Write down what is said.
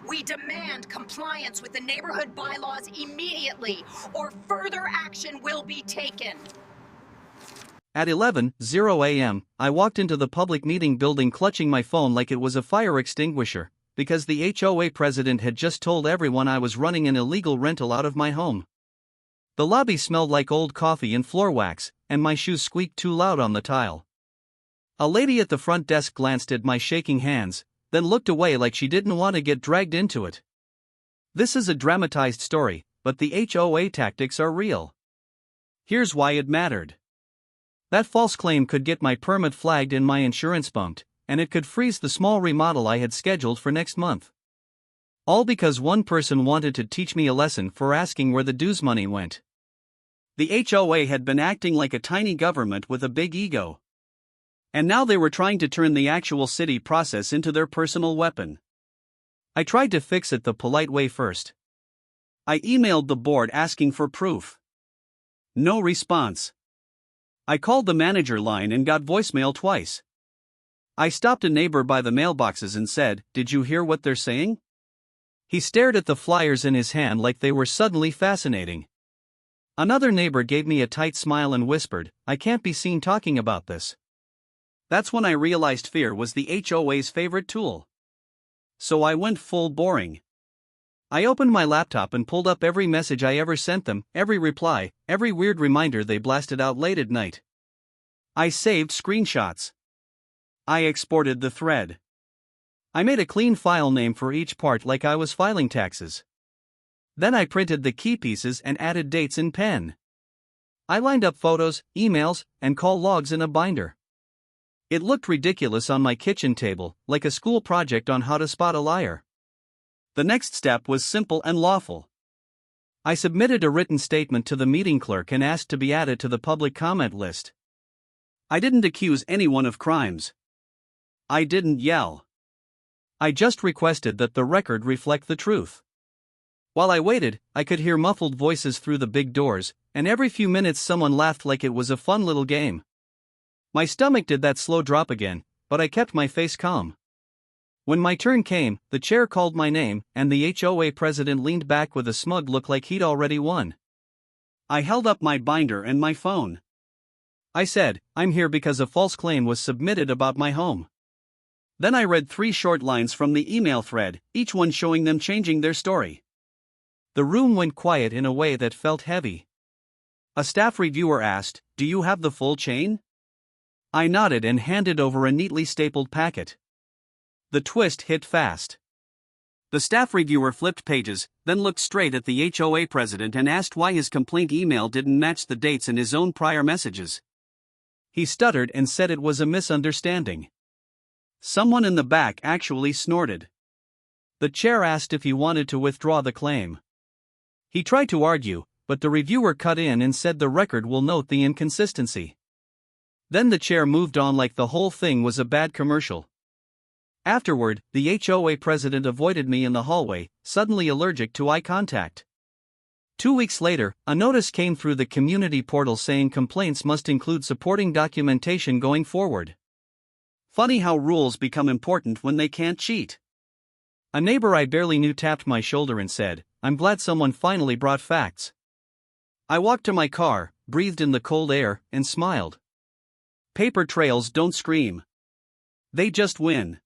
We demand compliance with the neighborhood bylaws immediately, or further action will be taken. At 11:00 a.m., I walked into the public meeting building clutching my phone like it was a fire extinguisher, because the HOA president had just told everyone I was running an illegal rental out of my home. The lobby smelled like old coffee and floor wax, and my shoes squeaked too loud on the tile. A lady at the front desk glanced at my shaking hands, then looked away like she didn't want to get dragged into it. This is a dramatized story, but the HOA tactics are real. Here's why it mattered. That false claim could get my permit flagged and my insurance bumped, and it could freeze the small remodel I had scheduled for next month. All because one person wanted to teach me a lesson for asking where the dues money went. The HOA had been acting like a tiny government with a big ego. And now they were trying to turn the actual city process into their personal weapon. I tried to fix it the polite way first. I emailed the board asking for proof. No response. I called the manager line and got voicemail twice. I stopped a neighbor by the mailboxes and said, "Did you hear what they're saying?" He stared at the flyers in his hand like they were suddenly fascinating. Another neighbor gave me a tight smile and whispered, "I can't be seen talking about this." That's when I realized fear was the HOA's favorite tool. So I went full boring. I opened my laptop and pulled up every message I ever sent them, every reply, every weird reminder they blasted out late at night. I saved screenshots. I exported the thread. I made a clean file name for each part like I was filing taxes. Then I printed the key pieces and added dates in pen. I lined up photos, emails, and call logs in a binder. It looked ridiculous on my kitchen table, like a school project on how to spot a liar. The next step was simple and lawful. I submitted a written statement to the meeting clerk and asked to be added to the public comment list. I didn't accuse anyone of crimes. I didn't yell. I just requested that the record reflect the truth. While I waited, I could hear muffled voices through the big doors, and every few minutes someone laughed like it was a fun little game. My stomach did that slow drop again, but I kept my face calm. When my turn came, the chair called my name, and the HOA president leaned back with a smug look like he'd already won. I held up my binder and my phone. I said, "I'm here because a false claim was submitted about my home." Then I read 3 short lines from the email thread, each one showing them changing their story. The room went quiet in a way that felt heavy. A staff reviewer asked, "Do you have the full chain?" I nodded and handed over a neatly stapled packet. The twist hit fast. The staff reviewer flipped pages, then looked straight at the HOA president and asked why his complaint email didn't match the dates in his own prior messages. He stuttered and said it was a misunderstanding. Someone in the back actually snorted. The chair asked if he wanted to withdraw the claim. He tried to argue, but the reviewer cut in and said the record will note the inconsistency. Then the chair moved on like the whole thing was a bad commercial. Afterward, the HOA president avoided me in the hallway, suddenly allergic to eye contact. 2 weeks later, a notice came through the community portal saying complaints must include supporting documentation going forward. Funny how rules become important when they can't cheat. A neighbor I barely knew tapped my shoulder and said, "I'm glad someone finally brought facts." I walked to my car, breathed in the cold air, and smiled. Paper trails don't scream. They just win.